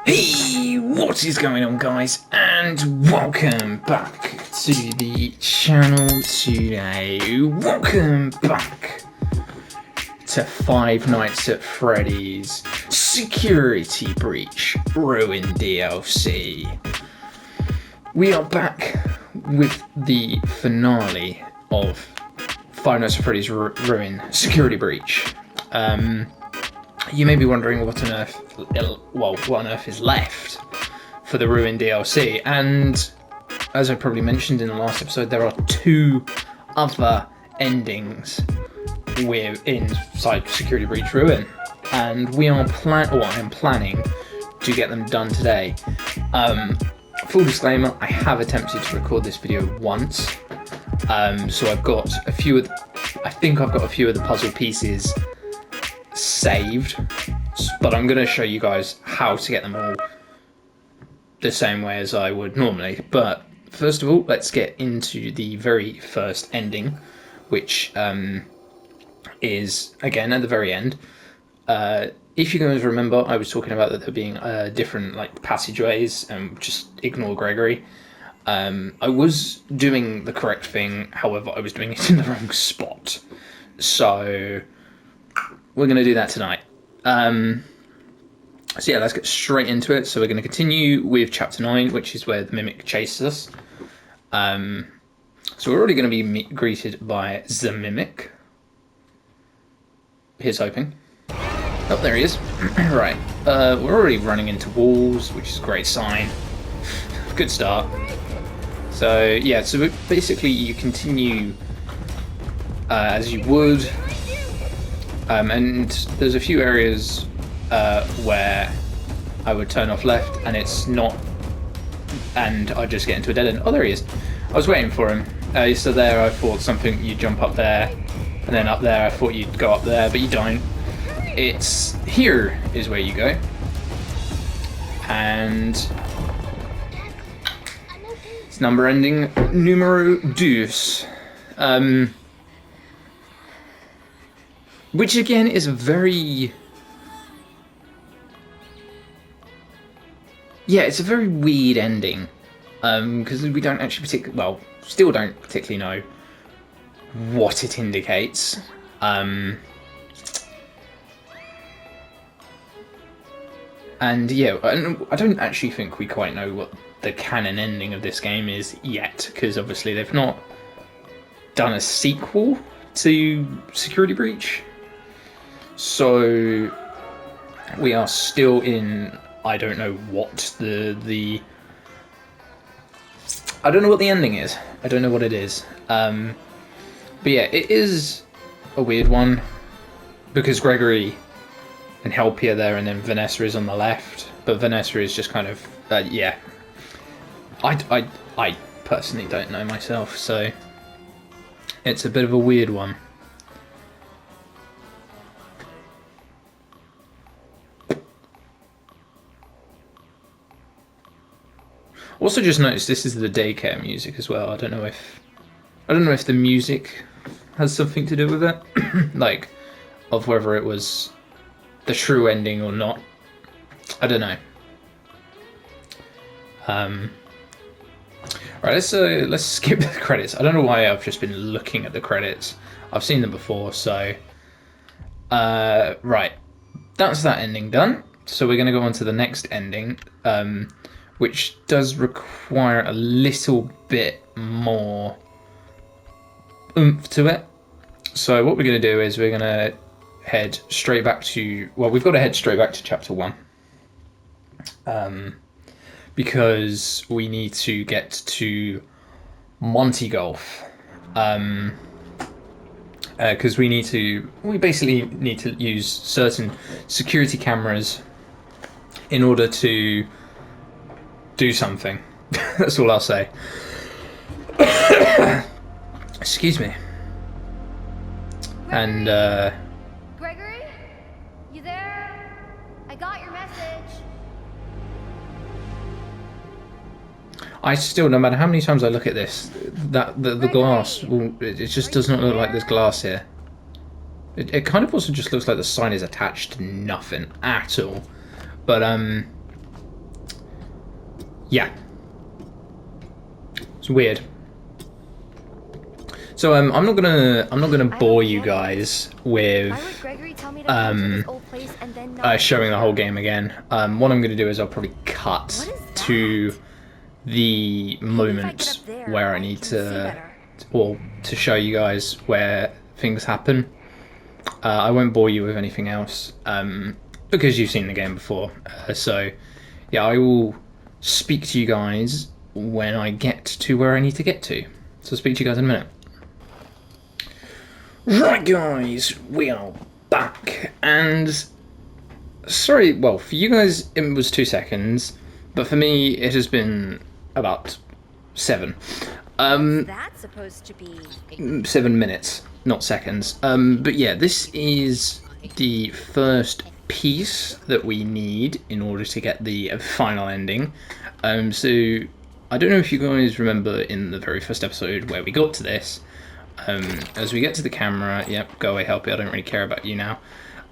Hey, what is going on, guys, and welcome back to the channel today. Welcome back to Five Nights at Freddy's Security Breach Ruin DLC. We are back with the finale of Five Nights at Freddy's Ruin Security Breach. You may be wondering what on earth is left for the Ruin DLC, and as I probably mentioned in the last episode, there are two other endings inside Security Breach Ruin, and I am planning to get them done today. Full disclaimer: I have attempted to record this video once, so I've got a few of the puzzle pieces saved, but I'm going to show you guys how to get them all the same way as I would normally. But first of all, let's get into the very first ending, which is again at the very end. If you guys remember, I was talking about that there being different passageways, and just ignore Gregory. I was doing the correct thing, however I was doing it in the wrong spot, so we're going to do that tonight. So yeah, let's get straight into it. So we're going to continue with Chapter 9, which is where the Mimic chases us. So we're already going to be greeted by the Mimic. Here's hoping. Oh, there he is. Right. We're already running into walls, which is a great sign. Good start. So yeah, so basically you continue as you would. And there's a few areas where I would turn off left and it's not, and I just get into a dead end. Oh, there he is. I was waiting for him. So there I thought something, you'd jump up there, and then up there I thought you'd go up there, but you don't. It's here is where you go. And it's number ending numero dos. Which again is a very... yeah, it's a very weird ending. Because we don't actually still don't particularly know what it indicates. And yeah, I don't actually think we quite know what the canon ending of this game is yet, because obviously they've not done a sequel to Security Breach. So we are still in, I don't know what the I don't know what the ending is. I don't know what it is. But yeah, it is a weird one because Gregory and Helpy are there, and then Vanessa is on the left. But Vanessa is just kind of yeah. I personally don't know myself, so it's a bit of a weird one. Also, just noticed this is the daycare music as well. I don't know if the music has something to do with it, like of whether it was the true ending or not. I don't know. Right, let's skip the credits. I don't know why I've just been looking at the credits. I've seen them before, so right, that's that ending done. So we're going to go on to the next ending. Which does require a little bit more oomph to it. So what we're going to do is we're going to head straight back to... well, we've got to head straight back to Chapter 1. Because we need to get to Monty Golf. Because we basically need to use certain security cameras in order to do something. That's all I'll say. Excuse me. Gregory? And Gregory? You there? I got your message. I still, no matter how many times I look at this, the glass, it just does not look like there's glass here. It kind of also just looks like the sign is attached to nothing at all. But Yeah. It's weird. So I'm not gonna bore you guys with Why would Gregory tell me to come to this old place and then not showing the whole game again. What I'm gonna do is I'll probably cut What is to that? the Maybe if I moment get up there, where I I need can see to, better. or to show you guys where things happen. I won't bore you with anything else because you've seen the game before. So yeah, I will speak to you guys when I get to where I need to get to. So I'll speak to you guys in a minute. Right guys, we are back, and sorry, well, for you guys it was 2 seconds, but for me it has been about 7. What's that supposed to be? 7 minutes, not seconds. But yeah, this is the first piece that we need in order to get the final ending. So I don't know if you guys remember in the very first episode where we got to this. As we get to the camera, yep, go away, Helpy, I don't really care about you now.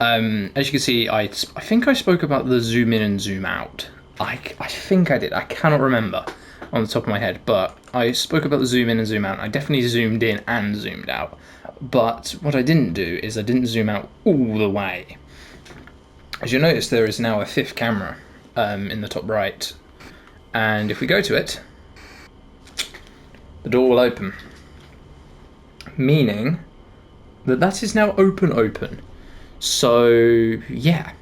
As you can see, I think I spoke about the zoom in and zoom out. I think I did, I cannot remember on the top of my head, but I spoke about the zoom in and zoom out. I definitely zoomed in and zoomed out, but what I didn't do is I didn't zoom out all the way. As you'll notice, there is now a 5th camera in the top right, and if we go to it, the door will open, meaning that is now open. So yeah,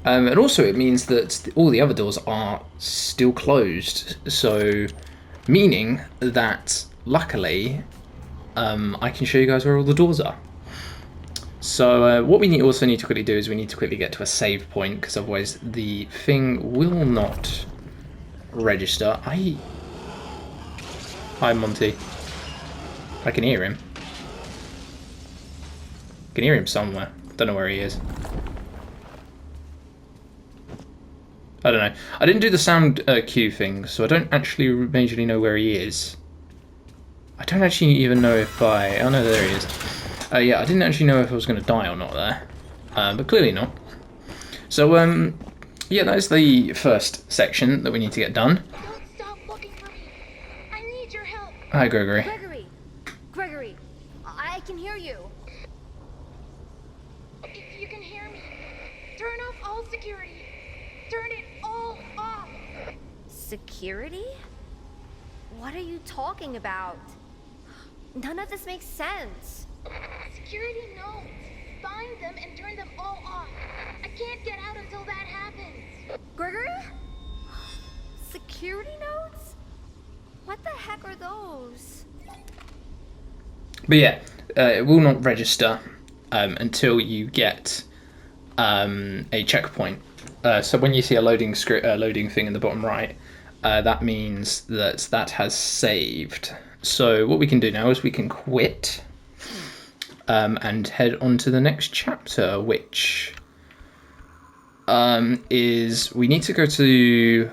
and also it means that all the other doors are still closed, so meaning that luckily I can show you guys where all the doors are. So what we also need to quickly do is we need to quickly get to a save point, because otherwise the thing will not register. Hi Monty. I can hear him. I can hear him somewhere. Don't know where he is. I don't know. I didn't do the sound cue thing, so I don't actually majorly know where he is. I don't actually even know if I... Oh no, there he is. Yeah, I didn't actually know if I was going to die or not there. But clearly not. So, yeah, that is the first section that we need to get done. Don't stop looking for me. I need your help. Hi, Gregory. Gregory, I can hear you. If you can hear me, turn off all security. Turn it all off. Security? What are you talking about? None of this makes sense. Security notes. Find them and turn them all off. I can't get out until that happens. Gregory? Security notes? What the heck are those? But yeah, it will not register until you get a checkpoint. So when you see a loading thing in the bottom right, that means that has saved. So what we can do now is we can quit and head on to the next chapter, which is we need to go to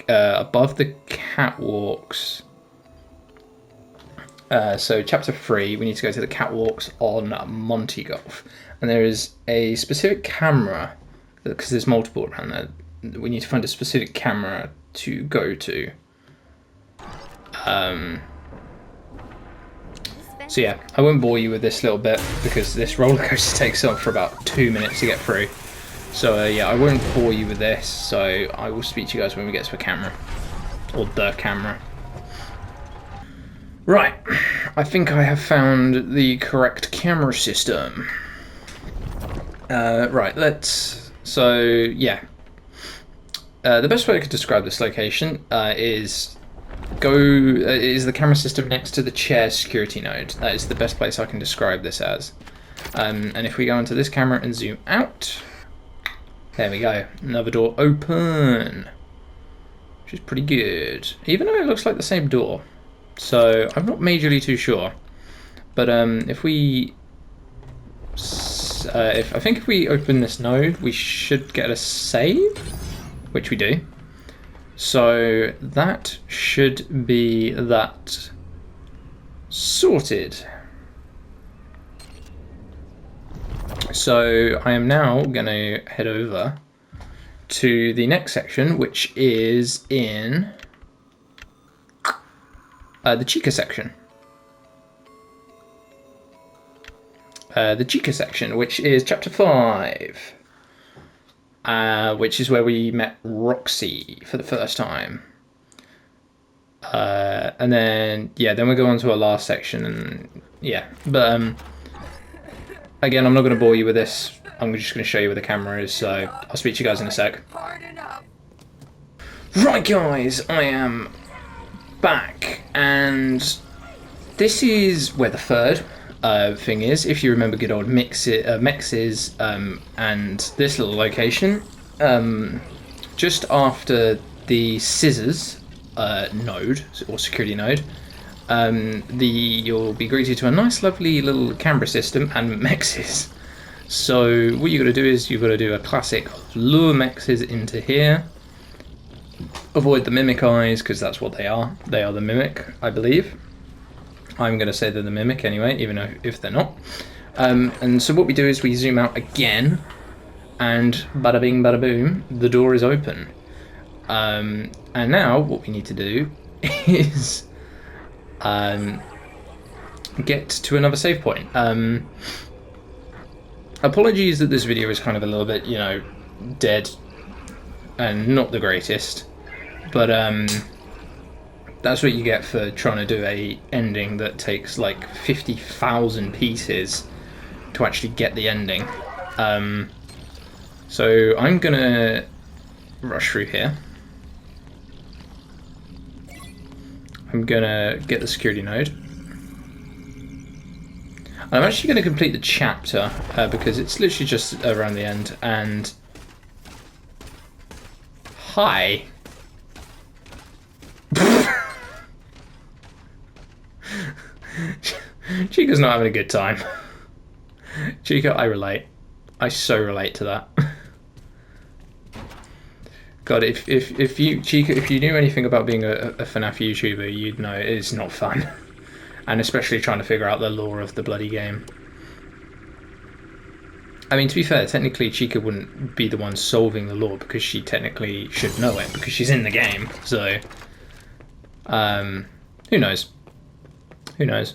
above the catwalks. So chapter 3, we need to go to the catwalks on Monty Golf, and there is a specific camera, because there's multiple around there. We need to find a specific camera to go to. So yeah, I won't bore you with this little bit because this roller coaster takes on for about 2 minutes to get through. So yeah, I won't bore you with this. So I will speak to you guys when we get to the camera, or the camera. Right, I think I have found the correct camera system. Right, so yeah. The best way I could describe this location is the camera system next to the chair security node. That is the best place I can describe this as. And if we go into this camera and zoom out, there we go, another door open, which is pretty good, even though it looks like the same door. So I'm not majorly too sure, but if we if we open this node, we should get a save, which we do. So that should be that sorted. So I am now going to head over to the next section, which is in the Chica section. The Chica section, which is chapter 5, which is where we met Roxy for the first time. And then, yeah, then we go on to our last section, and yeah, but again, I'm not going to bore you with this. I'm just going to show you where the camera is, so I'll speak to you guys in a sec. Right, guys, I am back, and this is where the third thing is. If you remember good old Mex's and this little location, just after the scissors node or security node, you'll be greeted to a nice lovely little camera system and Mexes. So what you got to do is you've got to do a classic lure Mexes into here. Avoid the mimic eyes, because that's what they are. They are the mimic, I believe. I'm going to say they're the mimic anyway, even if they're not. And so what we do is we zoom out again, and bada bing, bada boom, the door is open. And now what we need to do is get to another save point. Apologies that this video is kind of a little bit, you know, dead and not the greatest, but that's what you get for trying to do a ending that takes like 50,000 pieces to actually get the ending. So I'm gonna rush through here. I'm gonna get the security node. I'm actually going to complete the chapter because it's literally just around the end. And hi. Chica's not having a good time. Chica, I relate. I so relate to that. God, if you, Chica, if you knew anything about being a FNAF YouTuber, you'd know it's not fun. And especially trying to figure out the lore of the bloody game. I mean, to be fair, technically Chica wouldn't be the one solving the lore because she technically should know it because she's in the game. So, who knows? Who knows?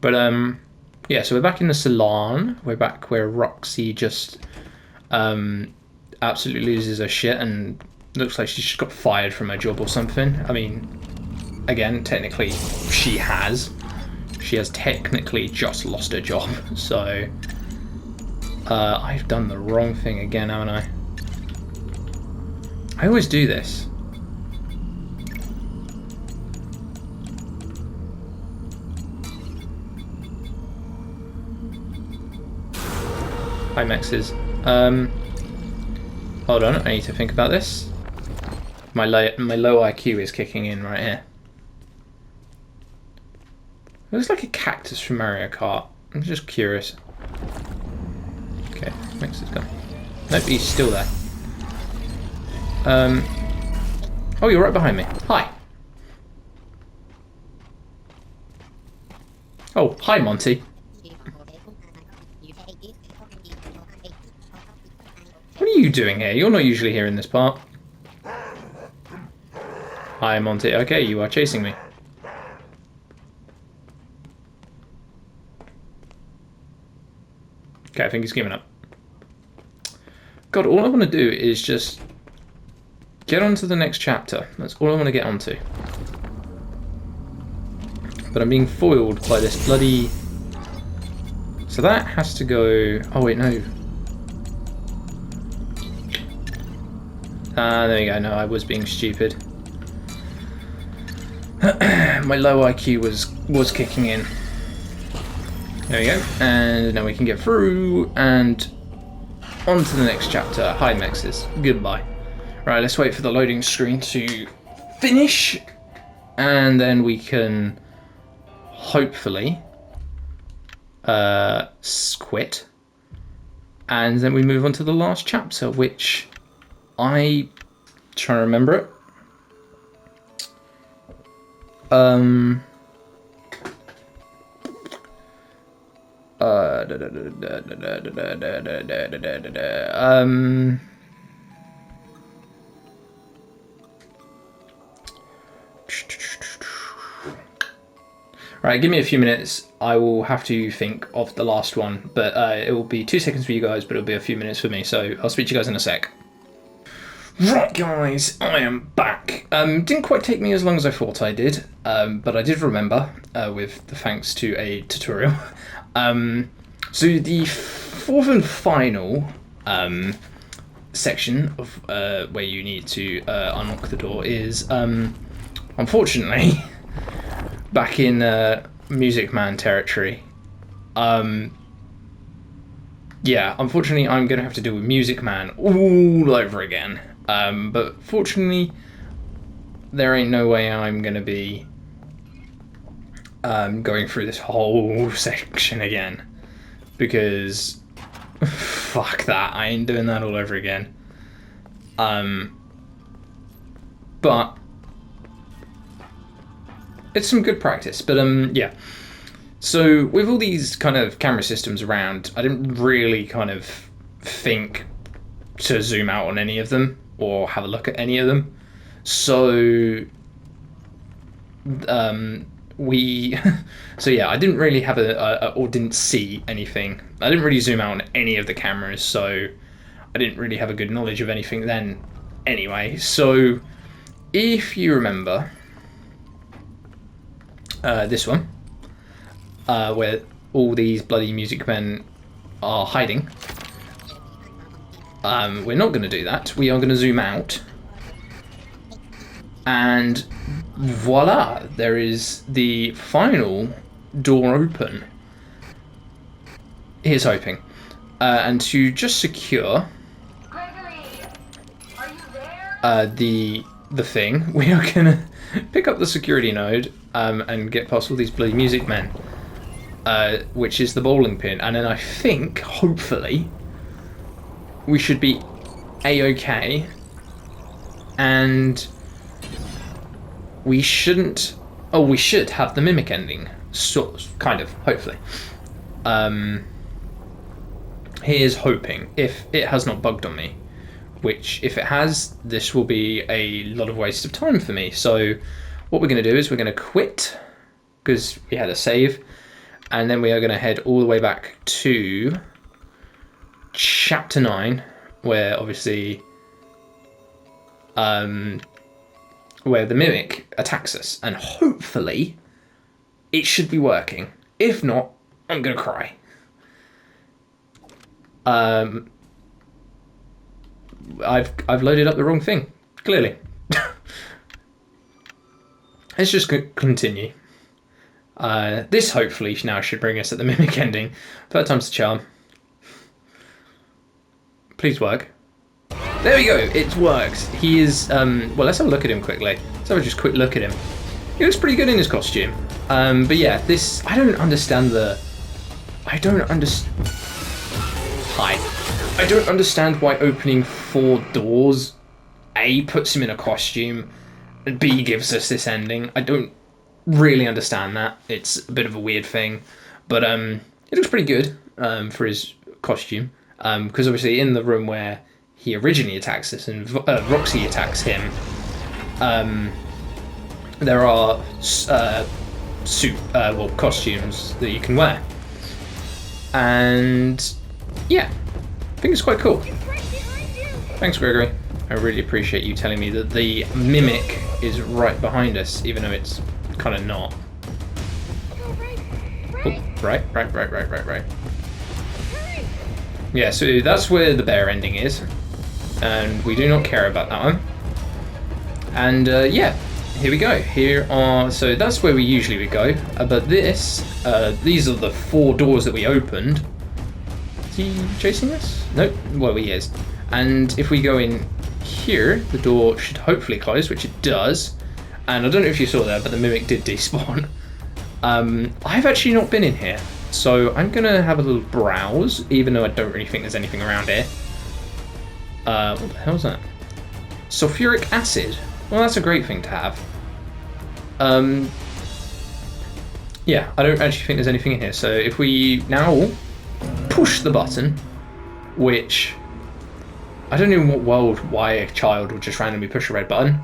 But yeah. So we're back in the salon. We're back where Roxy just absolutely loses her shit and looks like she's just got fired from her job or something. I mean, again, technically she has technically just lost her job, so I've done the wrong thing again, haven't I? I always do this. Hi, Mexes. Hold on, I need to think about this. My low IQ is kicking in right here. It looks like a cactus from Mario Kart. I'm just curious. Okay, Mix is gone. Nope, he's still there. Oh, you're right behind me. Hi. Oh, hi, Monty. What are you doing here? You're not usually here in this part. Hi, Monty. Okay, you are chasing me. Okay, I think he's given up. God, all I want to do is just get on to the next chapter. That's all I want to get onto. But I'm being foiled by this bloody... So that has to go... Oh, wait, no. There you go. No, I was being stupid. My low IQ was kicking in. There we go, and now we can get through and on to the next chapter. Hi, Mexes. Goodbye. Right, let's wait for the loading screen to finish, and then we can hopefully quit, and then we move on to the last chapter, which I try to remember it. Right, give me a few minutes. I will have to think of the last one, but it will be 2 seconds for you guys, but it'll be a few minutes for me. So I'll speak to you guys in a sec. Right, guys, I am back. Didn't quite take me as long as I thought I did, but I did remember, with the thanks to a tutorial. So the fourth and final section of where you need to unlock the door is, unfortunately, back in Music Man territory. Yeah, unfortunately, I'm going to have to deal with Music Man all over again. But fortunately, there ain't no way I'm going to be going through this whole section again. Because, fuck that, I ain't doing that all over again. But it's some good practice. But, yeah. So, with all these kind of camera systems around, I didn't really kind of think to zoom out on any of them or have a look at any of them. So, so yeah, I didn't really have or didn't see anything. I didn't really zoom out on any of the cameras, so I didn't really have a good knowledge of anything then anyway. So, if you remember, this one, where all these bloody Music Men are hiding, we're not going to do that. We are going to zoom out, and voila, there is the final door open. Here's hoping. And to just secure Gregory, are you there? The thing, we are going to pick up the security node and get past all these bloody Music Men, which is the bowling pin, and then I think, hopefully, we should be A-okay, and we shouldn't... Oh, we should have the mimic ending. Sort of, kind of, hopefully. Here's hoping, if it has not bugged on me. Which, if it has, this will be a lot of waste of time for me. So, what we're going to do is we're going to quit, because we had a save, and then we are going to head all the way back to Chapter 9, where obviously... where the mimic attacks us, and hopefully it should be working. If not, I'm gonna cry. I've loaded up the wrong thing, clearly. Let's just continue. This hopefully now should bring us at the mimic ending. Third time's the charm. Please work. There we go, it works. He is, well, let's have a look at him quickly. Let's have a just quick look at him. He looks pretty good in his costume. But yeah, this, I don't understand I don't understand why opening 4 doors, A, puts him in a costume, and B, gives us this ending. I don't really understand that. It's a bit of a weird thing. But, it looks pretty good, for his costume. Because obviously in the room where he originally attacks us and Roxy attacks him, there are costumes that you can wear, and yeah, I think it's quite cool. Thanks, Gregory. I really appreciate you telling me that the mimic is right behind us, even though it's kind of not. Oh, right. Yeah, so that's where the bear ending is. And we do not care about that one. And yeah, here we go. So that's where we usually would go. But these are the 4 doors that we opened. Is he chasing us? Nope. Well, he is. And if we go in here, the door should hopefully close, which it does. And I don't know if you saw that, but the mimic did despawn. I've actually not been in here, so I'm gonna have a little browse, even though I don't really think there's anything around here. What the hell's that? Sulfuric acid. Well, that's a great thing to have. Yeah, I don't actually think there's anything in here. So if we now push the button, which I don't know in what world why a child would just randomly push a red button,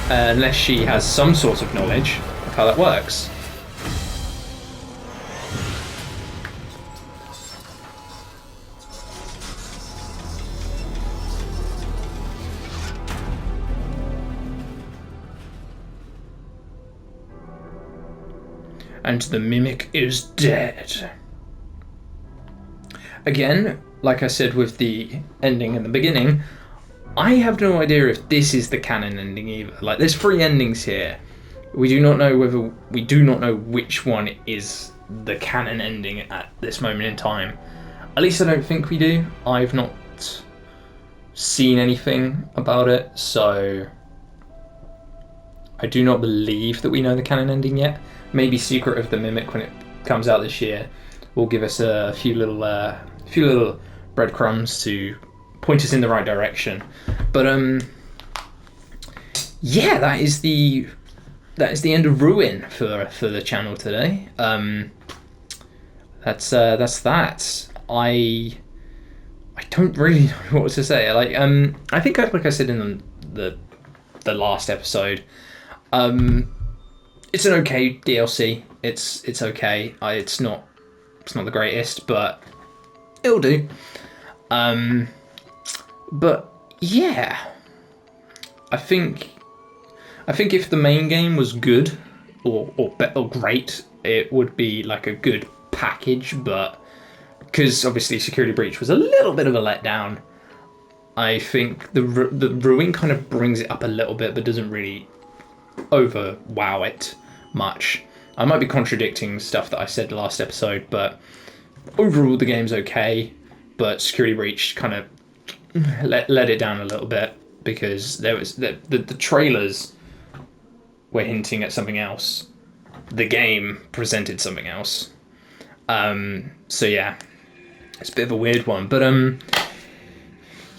unless she has some sort of knowledge of how that works. And the mimic is dead. Again, like I said with the ending in the beginning, I have no idea if this is the canon ending either. Like, there's 3 endings here. We do not know which one is the canon ending at this moment in time. At least I don't think we do. I've not seen anything about it, so I do not believe that we know the canon ending yet. Maybe Secret of the Mimic, when it comes out this year, will give us a few little breadcrumbs to point us in the right direction. But yeah, that is the end of Ruin for the channel today. That's that. I don't really know what to say. Like I think like I said in the last episode, it's an okay DLC. It's okay. It's not the greatest, but it'll do. But yeah, I think if the main game was good or great, it would be like a good package. But because obviously Security Breach was a little bit of a letdown, I think the Ruin kind of brings it up a little bit, but doesn't really over wow it much. I might be contradicting stuff that I said last episode, but overall the game's okay. But Security Breach kind of let it down a little bit, because there was the trailers were hinting at something else. The game presented something else. So yeah, it's a bit of a weird one. But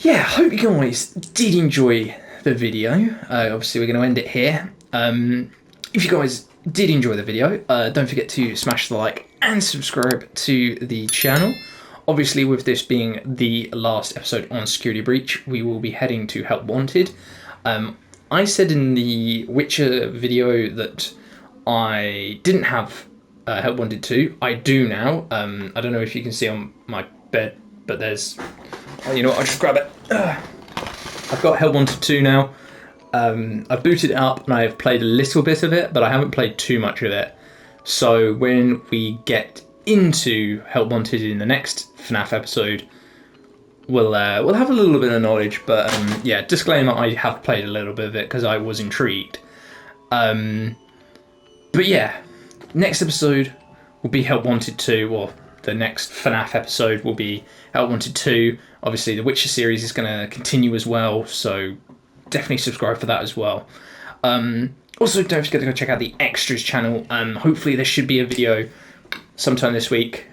yeah, hope you guys did enjoy the video. Obviously we're going to end it here. If you guys did enjoy the video, don't forget to smash the like and subscribe to the channel. Obviously, with this being the last episode on Security Breach, we will be heading to Help Wanted. I said in the Witcher video that I didn't have Help Wanted 2. I do now. I don't know if you can see on my bed, but there's... Oh, you know what, I'll just grab it. I've got Help Wanted 2 now. I've booted it up and I've played a little bit of it, but I haven't played too much of it. So when we get into Help Wanted in the next FNAF episode, we'll have a little bit of knowledge. But yeah, disclaimer, I have played a little bit of it because I was intrigued. But yeah, next episode will be Help Wanted 2, or the next FNAF episode will be Help Wanted 2. Obviously the Witcher series is going to continue as well, so definitely subscribe for that as well. Also, don't forget to go check out the Extras channel. Hopefully there should be a video sometime this week.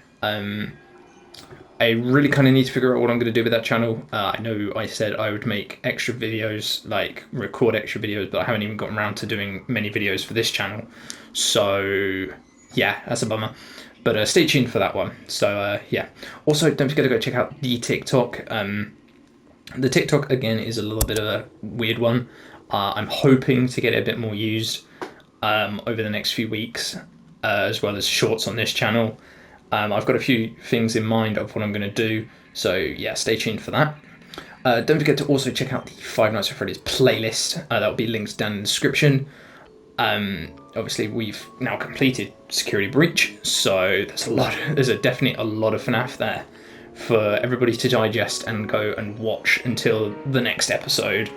I really kind of need to figure out what I'm going to do with that channel. I know I said I would make extra videos, like record extra videos, but I haven't even gotten around to doing many videos for this channel. So yeah, that's a bummer. But stay tuned for that one. So yeah. Also, don't forget to go check out the TikTok. The TikTok, again, is a little bit of a weird one. I'm hoping to get it a bit more used over the next few weeks, as well as shorts on this channel. I've got a few things in mind of what I'm going to do, so yeah, stay tuned for that. Don't forget to also check out the Five Nights at Freddy's playlist. That will be linked down in the description. Obviously, we've now completed Security Breach, so there's definitely a lot of FNAF there for everybody to digest and go and watch until the next episode.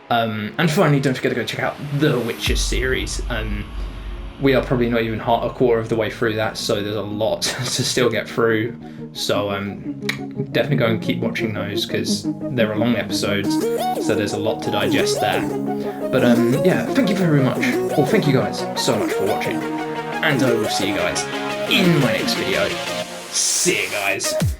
And finally, don't forget to go check out the Witcher series. We are probably not even a quarter of the way through that, so there's a lot to still get through. So definitely go and keep watching those, because they're long episodes, so there's a lot to digest there. But yeah, thank you very much, or thank you guys so much for watching, and I will see you guys in my next video. See you guys.